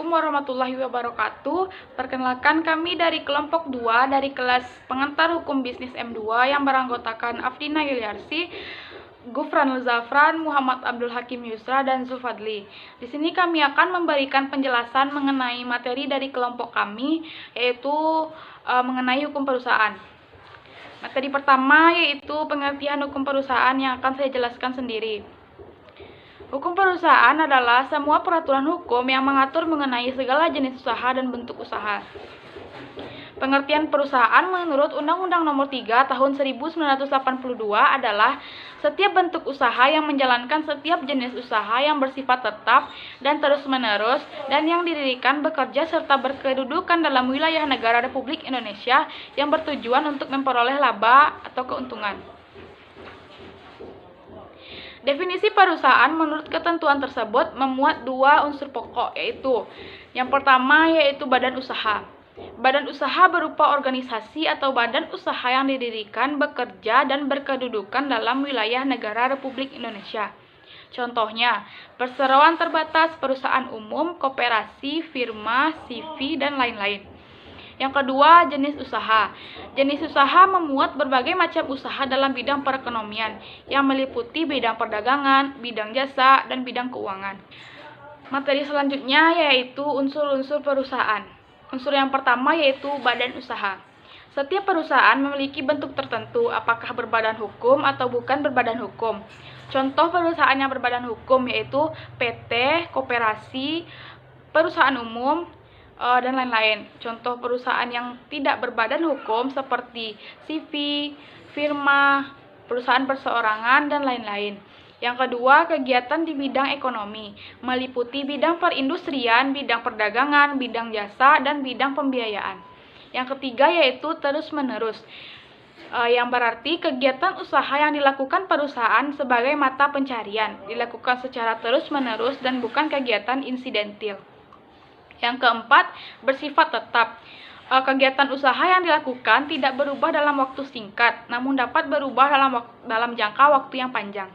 Assalamualaikum warahmatullahi wabarakatuh. Perkenalkan kami dari kelompok 2 dari kelas pengantar hukum bisnis M2 yang beranggotakan Afdina Yuliarsi, Gufranul Zafran, Muhammad Abdul Hakim Yusra, dan Zulfadli. Di sini kami akan memberikan penjelasan mengenai materi dari kelompok kami, yaitu mengenai hukum perusahaan. Materi pertama yaitu pengertian hukum perusahaan yang akan saya jelaskan sendiri. Hukum perusahaan adalah semua peraturan hukum yang mengatur mengenai segala jenis usaha dan bentuk usaha. Pengertian perusahaan menurut Undang-Undang Nomor 3 Tahun 1982 adalah setiap bentuk usaha yang menjalankan setiap jenis usaha yang bersifat tetap dan terus-menerus dan yang didirikan, bekerja, serta berkedudukan dalam wilayah negara Republik Indonesia yang bertujuan untuk memperoleh laba atau keuntungan. Definisi perusahaan menurut ketentuan tersebut memuat dua unsur pokok, yaitu yang pertama yaitu badan usaha. Badan usaha berupa organisasi atau badan usaha yang didirikan, bekerja, dan berkedudukan dalam wilayah negara Republik Indonesia. Contohnya, perseroan terbatas, perusahaan umum, koperasi, firma, CV, dan lain-lain. Yang kedua, jenis usaha. Jenis usaha memuat berbagai macam usaha dalam bidang perekonomian yang meliputi bidang perdagangan, bidang jasa, dan bidang keuangan. Materi selanjutnya yaitu unsur-unsur perusahaan. Unsur yang pertama yaitu badan usaha. Setiap perusahaan memiliki bentuk tertentu, apakah berbadan hukum atau bukan berbadan hukum. Contoh perusahaan yang berbadan hukum yaitu PT, koperasi, perusahaan umum, dan lain-lain. Contoh perusahaan yang tidak berbadan hukum seperti CV, firma, perusahaan perseorangan, dan lain-lain. Yang kedua, kegiatan di bidang ekonomi, meliputi bidang perindustrian, bidang perdagangan, bidang jasa, dan bidang pembiayaan. Yang ketiga yaitu terus-menerus, yang berarti kegiatan usaha yang dilakukan perusahaan sebagai mata pencarian, dilakukan secara terus-menerus dan bukan kegiatan insidentil. Yang keempat, bersifat tetap. Kegiatan usaha yang dilakukan tidak berubah dalam waktu singkat, namun dapat berubah dalam jangka waktu yang panjang.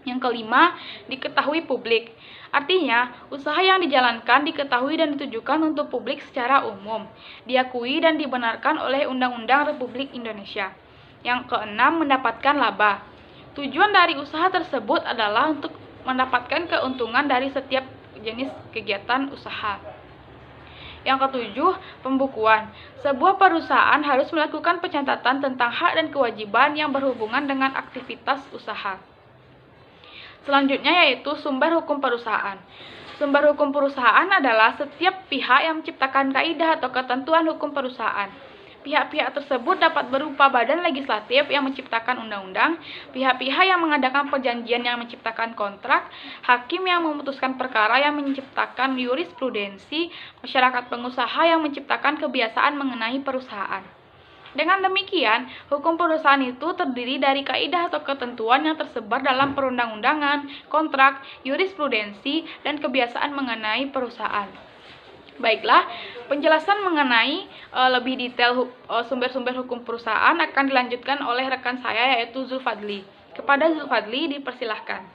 Yang kelima, diketahui publik. Artinya, usaha yang dijalankan diketahui dan ditujukan untuk publik secara umum, diakui dan dibenarkan oleh Undang-Undang Republik Indonesia. Yang keenam, mendapatkan laba. Tujuan dari usaha tersebut adalah untuk mendapatkan keuntungan dari setiap jenis kegiatan usaha. Yang ketujuh, pembukuan. Sebuah perusahaan harus melakukan pencatatan tentang hak dan kewajiban yang berhubungan dengan aktivitas usaha. Selanjutnya yaitu sumber hukum perusahaan. Sumber hukum perusahaan adalah setiap pihak yang menciptakan kaidah atau ketentuan hukum perusahaan. Pihak-pihak tersebut dapat berupa badan legislatif yang menciptakan undang-undang, pihak-pihak yang mengadakan perjanjian yang menciptakan kontrak, hakim yang memutuskan perkara yang menciptakan jurisprudensi, masyarakat pengusaha yang menciptakan kebiasaan mengenai perusahaan. Dengan demikian, hukum perusahaan itu terdiri dari kaidah atau ketentuan yang tersebar dalam perundang-undangan, kontrak, jurisprudensi, dan kebiasaan mengenai perusahaan. Baiklah, penjelasan mengenai lebih detail sumber-sumber hukum perusahaan akan dilanjutkan oleh rekan saya yaitu Zulfadli. Kepada Zulfadli dipersilahkan.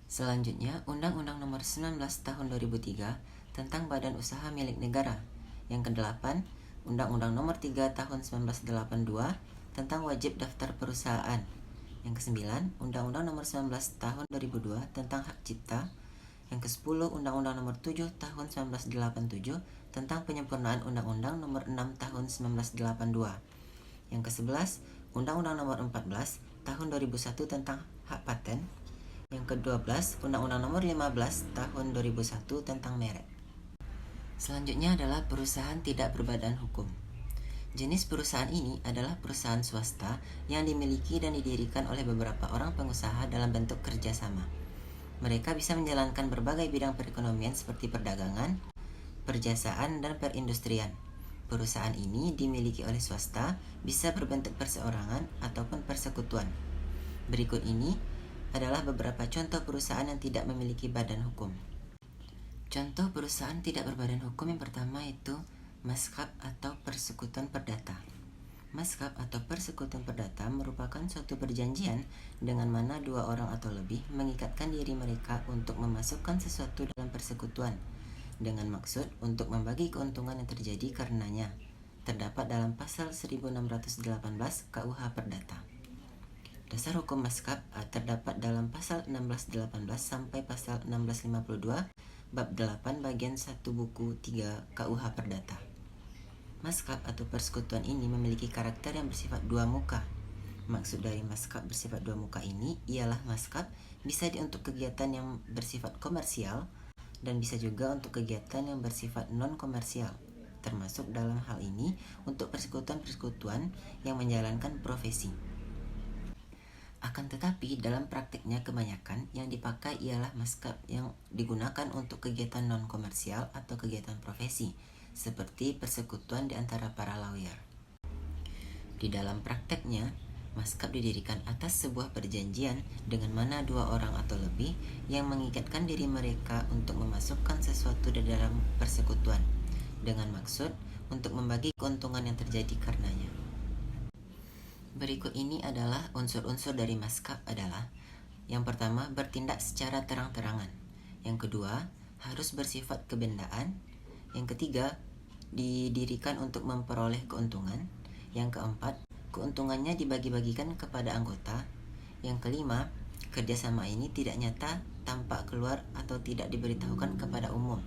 Selanjutnya, Undang-Undang Nomor 19 Tahun 2003 tentang Badan Usaha Milik Negara. Yang ke-8, Undang-Undang Nomor 3 Tahun 1982 tentang Wajib Daftar Perusahaan. Yang ke-9, Undang-Undang Nomor 19 Tahun 2002 tentang Hak Cipta. Yang ke-10, Undang-Undang Nomor 7 Tahun 1987 tentang penyempurnaan Undang-Undang Nomor 6 Tahun 1982. Yang ke-11, Undang-Undang Nomor 14 Tahun 2001 tentang Hak Paten. Yang ke-12, Undang-Undang Nomor 15 Tahun 2001 tentang merek. Selanjutnya adalah perusahaan tidak berbadan hukum. Jenis perusahaan ini adalah perusahaan swasta yang dimiliki dan didirikan oleh beberapa orang pengusaha dalam bentuk kerjasama. Mereka bisa menjalankan berbagai bidang perekonomian seperti perdagangan, perjasaan, dan perindustrian. Perusahaan ini dimiliki oleh swasta, bisa berbentuk perseorangan ataupun persekutuan. Berikut ini adalah beberapa contoh perusahaan yang tidak memiliki badan hukum. Contoh perusahaan tidak berbadan hukum yang pertama yaitu Maskap atau Persekutuan Perdata. Maskap atau Persekutuan Perdata merupakan suatu perjanjian dengan mana dua orang atau lebih mengikatkan diri mereka untuk memasukkan sesuatu dalam persekutuan dengan maksud untuk membagi keuntungan yang terjadi karenanya. Terdapat dalam pasal 1618 KUH Perdata. Dasar hukum Maskap terdapat dalam pasal 1618 sampai pasal 1652 bab 8 bagian 1 buku 3 KUH Perdata. Maskap atau persekutuan ini memiliki karakter yang bersifat dua muka. Maksud dari maskap bersifat dua muka ini ialah maskap bisa untuk kegiatan yang bersifat komersial dan bisa juga untuk kegiatan yang bersifat non-komersial, termasuk dalam hal ini untuk persekutuan-persekutuan yang menjalankan profesi. Akan tetapi dalam praktiknya kebanyakan yang dipakai ialah maskap yang digunakan untuk kegiatan non-komersial atau kegiatan profesi, seperti persekutuan di antara para lawyer. Di dalam prakteknya, maskap didirikan atas sebuah perjanjian dengan mana dua orang atau lebih yang mengikatkan diri mereka untuk memasukkan sesuatu di dalam persekutuan, dengan maksud untuk membagi keuntungan yang terjadi karenanya. Berikut ini adalah unsur-unsur dari maskap adalah: yang pertama, bertindak secara terang-terangan. Yang kedua, harus bersifat kebendaan. Yang ketiga, didirikan untuk memperoleh keuntungan. Yang keempat, keuntungannya dibagi-bagikan kepada anggota. Yang kelima, kerjasama ini tidak nyata, tampak keluar atau tidak diberitahukan kepada umum.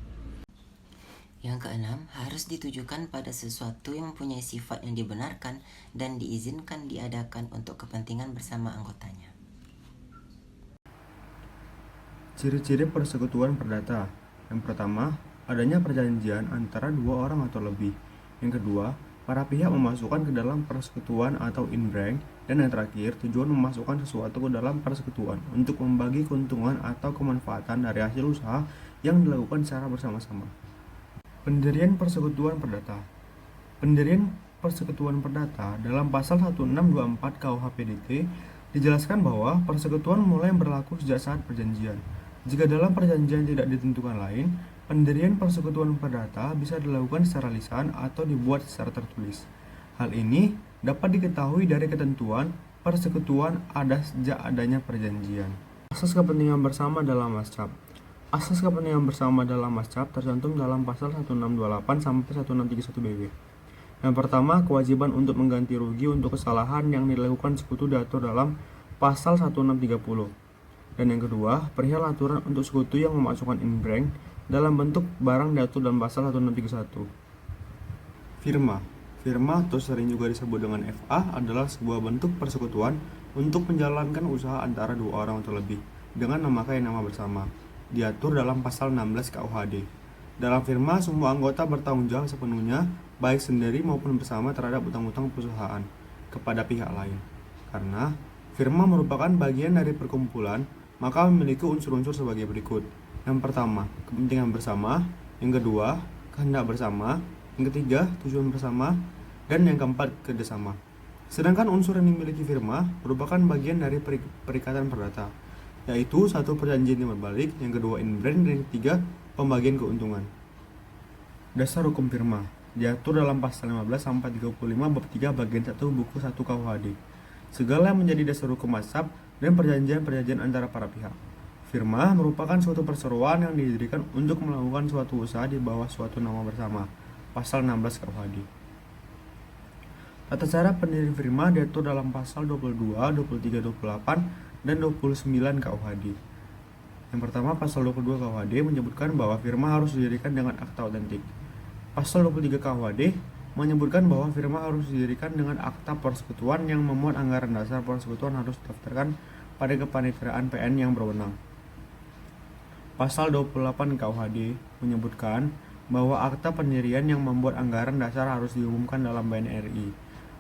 Yang keenam, harus ditujukan pada sesuatu yang mempunyai sifat yang dibenarkan dan diizinkan diadakan untuk kepentingan bersama anggotanya. Ciri-ciri persekutuan perdata. Yang pertama, adanya perjanjian antara dua orang atau lebih. Yang kedua, para pihak memasukkan ke dalam persekutuan atau in-bank. Dan yang terakhir, tujuan memasukkan sesuatu ke dalam persekutuan untuk membagi keuntungan atau kemanfaatan dari hasil usaha yang dilakukan secara bersama-sama. Pendirian persekutuan perdata. Pendirian persekutuan perdata dalam pasal 1624 KUH PDT dijelaskan bahwa persekutuan mulai berlaku sejak saat perjanjian. Jika dalam perjanjian tidak ditentukan lain, pendirian persekutuan perdata bisa dilakukan secara lisan atau dibuat secara tertulis. Hal ini dapat diketahui dari ketentuan persekutuan ada sejak adanya perjanjian. Asas kepentingan bersama dalam maskap. Asas kepentingan bersama dalam maskap tercantum dalam pasal 1628 sampai 1631 BW. Yang pertama, kewajiban untuk mengganti rugi untuk kesalahan yang dilakukan sekutu diatur dalam pasal 1630. Dan yang kedua, perihal aturan untuk sekutu yang memasukkan in-bank dalam bentuk barang diatur dalam pasal 1631. Firma. Firma atau sering juga disebut dengan FA adalah sebuah bentuk persekutuan untuk menjalankan usaha antara dua orang atau lebih dengan memakai nama bersama. Diatur dalam pasal 16 KUHD. Dalam firma, semua anggota bertanggung jawab sepenuhnya, baik sendiri maupun bersama terhadap utang-utang perusahaan kepada pihak lain. Karena firma merupakan bagian dari perkumpulan, maka memiliki unsur-unsur sebagai berikut. Yang pertama, kepentingan bersama. Yang kedua, kehendak bersama. Yang ketiga, tujuan bersama. Dan yang keempat, kerjasama. Sedangkan unsur yang dimiliki firma merupakan bagian dari perikatan perdata, yaitu satu, perjanjian yang berbalik, yang kedua in-bank, dan yang ketiga pembagian keuntungan. Dasar hukum firma diatur dalam pasal 15 sampai 35 bab 3 bagian 1 buku 1 KUHD. Segala yang menjadi dasar hukum maskap dan perjanjian-perjanjian antara para pihak. Firma merupakan suatu perseroan yang didirikan untuk melakukan suatu usaha di bawah suatu nama bersama. Pasal 16 KUHD. Tata cara pendirian firma diatur dalam pasal 22, 23, 28, dan 29 KUHD. Yang pertama, pasal 22 KUHD menyebutkan bahwa firma harus didirikan dengan akta otentik. Pasal 23 KUHD menyebutkan bahwa firma harus didirikan dengan akta persekutuan yang memuat anggaran dasar persekutuan harus didaftarkan pada kepanitiaan PN yang berwenang. Pasal 28 KUHD menyebutkan bahwa akta pendirian yang membuat anggaran dasar harus diumumkan dalam BNRI.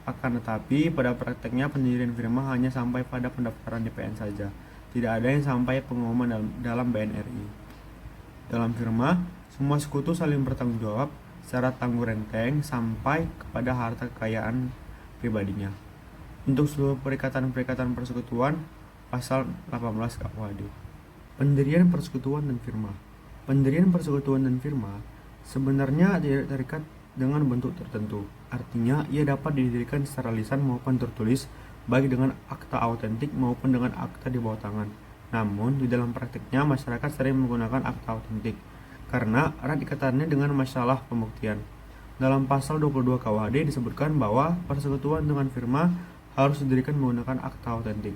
Akan tetapi, pada prakteknya pendirian firma hanya sampai pada pendaftaran DPN saja. Tidak ada yang sampai pengumuman dalam BNRI. Dalam firma, semua sekutu saling bertanggung jawab secara tanggung renteng sampai kepada harta kekayaan pribadinya. Untuk seluruh perikatan-perikatan persekutuan, pasal 18 KUHD. Pendirian persekutuan dan firma. Pendirian persekutuan dan firma sebenarnya tidak terikat dengan bentuk tertentu. Artinya, ia dapat didirikan secara lisan maupun tertulis, baik dengan akta autentik maupun dengan akta di bawah tangan. Namun, di dalam praktiknya masyarakat sering menggunakan akta autentik karena erat ikatannya dengan masalah pembuktian. Dalam pasal 22 KUHD disebutkan bahwa persekutuan dengan firma harus didirikan menggunakan akta autentik.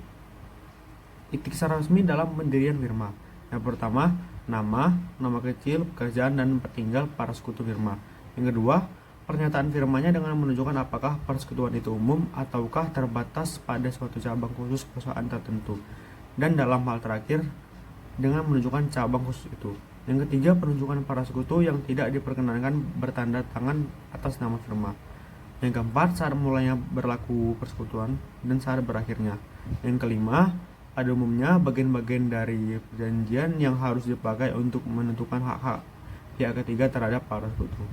Itik secara resmi dalam pendirian firma. Yang pertama, nama kecil, pekerjaan, dan pertinggal para sekutu firma. Yang kedua, pernyataan firmanya dengan menunjukkan apakah persekutuan itu umum ataukah terbatas pada suatu cabang khusus perusahaan tertentu. Dan dalam hal terakhir, dengan menunjukkan cabang khusus itu. Yang ketiga, penunjukan para sekutu yang tidak diperkenankan bertanda tangan atas nama firma. Yang keempat, saat mulanya berlaku persekutuan dan saat berakhirnya. Yang kelima, pada umumnya bagian-bagian dari perjanjian yang harus dipakai untuk menentukan hak-hak pihak ketiga terhadap para sekutu.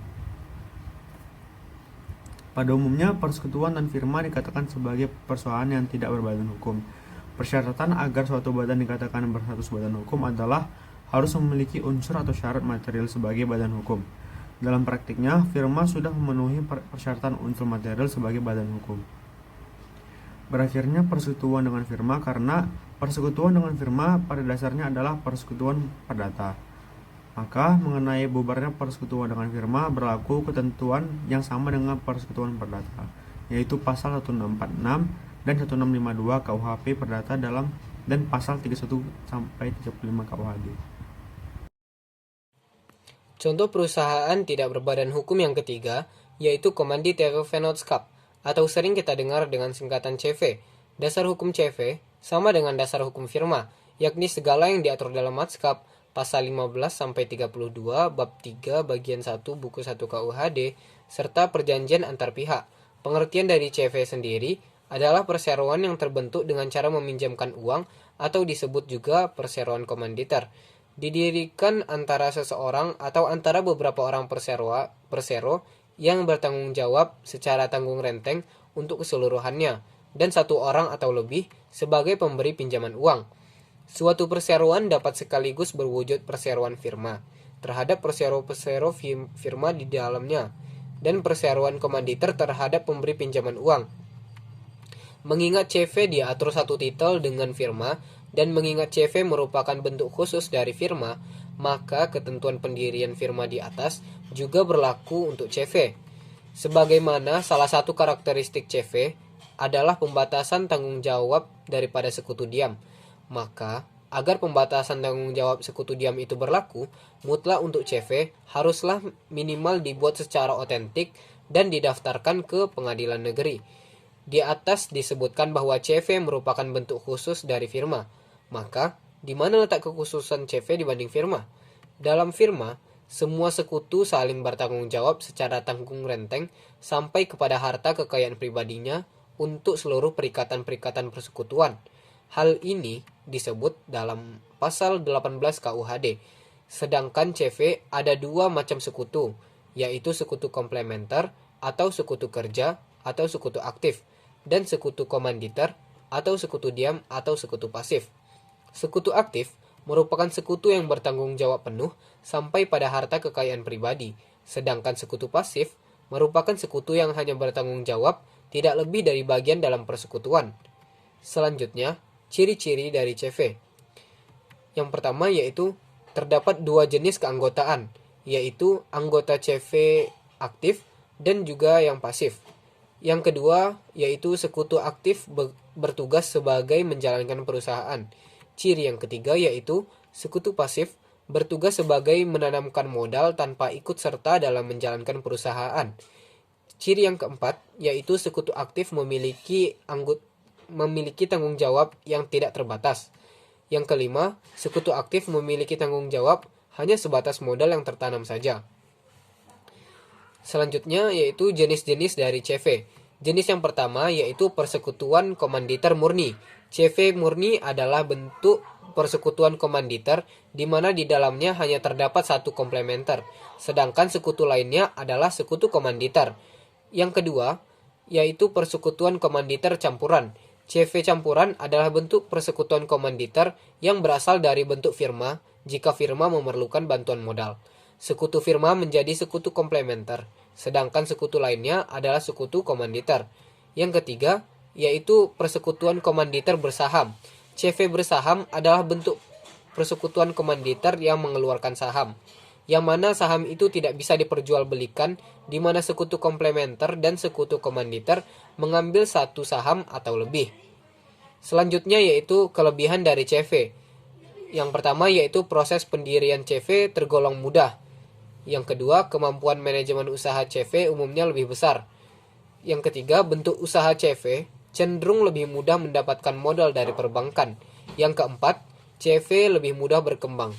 Pada umumnya, persekutuan dan firma dikatakan sebagai persoalan yang tidak berbadan hukum. Persyaratan agar suatu badan dikatakan berstatus badan hukum adalah harus memiliki unsur atau syarat material sebagai badan hukum. Dalam praktiknya, firma sudah memenuhi persyaratan unsur material sebagai badan hukum. Berakhirnya persekutuan dengan firma karena persekutuan dengan firma pada dasarnya adalah persekutuan perdata. Maka mengenai bubarnya persekutuan dengan firma berlaku ketentuan yang sama dengan persekutuan perdata, yaitu pasal 1646 dan 1652 KUHP Perdata dan pasal 31 sampai 35 KUHD. Contoh perusahaan tidak berbadan hukum yang ketiga, yaitu Kommanditverenootschap, atau sering kita dengar dengan singkatan CV. Dasar hukum CV sama dengan dasar hukum firma, yakni segala yang diatur dalam Matskap, pasal 15-32, bab 3, bagian 1, buku 1 KUHD, serta perjanjian antar pihak. Pengertian dari CV sendiri adalah perseroan yang terbentuk dengan cara meminjamkan uang atau disebut juga perseroan komanditer. Didirikan antara seseorang atau antara beberapa orang persero yang bertanggung jawab secara tanggung renteng untuk keseluruhannya, dan satu orang atau lebih sebagai pemberi pinjaman uang. Suatu perseroan dapat sekaligus berwujud perseroan firma terhadap persero firma di dalamnya, dan perseroan komanditer terhadap pemberi pinjaman uang. Mengingat CV diatur satu titel dengan firma, dan mengingat CV merupakan bentuk khusus dari firma, maka ketentuan pendirian firma di atas juga berlaku untuk CV. Sebagaimana salah satu karakteristik CV adalah pembatasan tanggung jawab daripada sekutu diam, maka agar pembatasan tanggung jawab sekutu diam itu berlaku, mutlak untuk CV haruslah minimal dibuat secara otentik dan didaftarkan ke pengadilan negeri. Di atas disebutkan bahwa CV merupakan bentuk khusus dari firma. Maka, di mana letak kekhususan CV dibanding firma? Dalam firma, semua sekutu saling bertanggung jawab secara tanggung renteng sampai kepada harta kekayaan pribadinya untuk seluruh perikatan-perikatan persekutuan. Hal ini disebut dalam pasal 18 KUHD. Sedangkan CV ada dua macam sekutu, yaitu sekutu komplementer atau sekutu kerja atau sekutu aktif, dan sekutu komanditer atau sekutu diam atau sekutu pasif. Sekutu aktif merupakan sekutu yang bertanggung jawab penuh sampai pada harta kekayaan pribadi, sedangkan sekutu pasif merupakan sekutu yang hanya bertanggung jawab tidak lebih dari bagian dalam persekutuan. Selanjutnya, ciri-ciri dari CV. Yang pertama yaitu terdapat dua jenis keanggotaan, yaitu anggota CV aktif dan juga yang pasif. Yang kedua yaitu sekutu aktif bertugas sebagai menjalankan perusahaan. Ciri yang ketiga yaitu sekutu pasif bertugas sebagai menanamkan modal tanpa ikut serta dalam menjalankan perusahaan. Ciri yang keempat yaitu sekutu aktif memiliki tanggung jawab yang tidak terbatas. Yang kelima, sekutu aktif memiliki tanggung jawab hanya sebatas modal yang tertanam saja. Selanjutnya yaitu jenis-jenis dari CV. Jenis yang pertama yaitu persekutuan komanditer murni. CV murni adalah bentuk persekutuan komanditer di mana di dalamnya hanya terdapat satu komplementer, sedangkan sekutu lainnya adalah sekutu komanditer. Yang kedua yaitu persekutuan komanditer campuran. CV campuran adalah bentuk persekutuan komanditer yang berasal dari bentuk firma jika firma memerlukan bantuan modal. Sekutu firma menjadi sekutu komplementer, sedangkan sekutu lainnya adalah sekutu komanditer. Yang ketiga, yaitu persekutuan komanditer bersaham. CV bersaham adalah bentuk persekutuan komanditer yang mengeluarkan saham, yang mana saham itu tidak bisa diperjualbelikan, di mana sekutu komplementer dan sekutu komanditer mengambil satu saham atau lebih. Selanjutnya yaitu kelebihan dari CV. Yang pertama yaitu proses pendirian CV tergolong mudah. Yang kedua, kemampuan manajemen usaha CV umumnya lebih besar. Yang ketiga, bentuk usaha CV cenderung lebih mudah mendapatkan modal dari perbankan. Yang keempat, CV lebih mudah berkembang.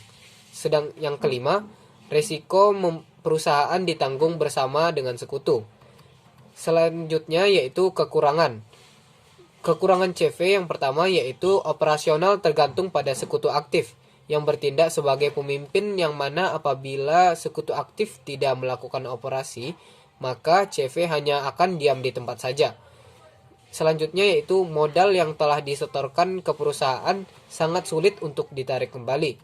Sedang yang kelima, resiko perusahaan ditanggung bersama dengan sekutu. Selanjutnya yaitu kekurangan. Kekurangan CV yang pertama yaitu operasional tergantung pada sekutu aktif yang bertindak sebagai pemimpin, yang mana apabila sekutu aktif tidak melakukan operasi, maka CV hanya akan diam di tempat saja. Selanjutnya yaitu modal yang telah disetorkan ke perusahaan sangat sulit untuk ditarik kembali.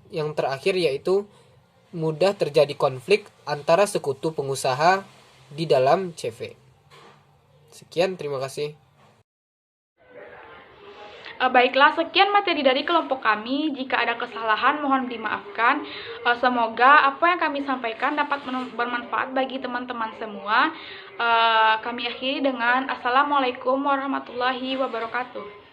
Yang terakhir yaitu mudah terjadi konflik antara sekutu pengusaha di dalam CV. Sekian, terima kasih. Baiklah, sekian materi dari kelompok kami. Jika ada kesalahan, mohon dimaafkan. Semoga apa yang kami sampaikan dapat bermanfaat bagi teman-teman semua. Kami akhiri dengan Assalamualaikum warahmatullahi wabarakatuh.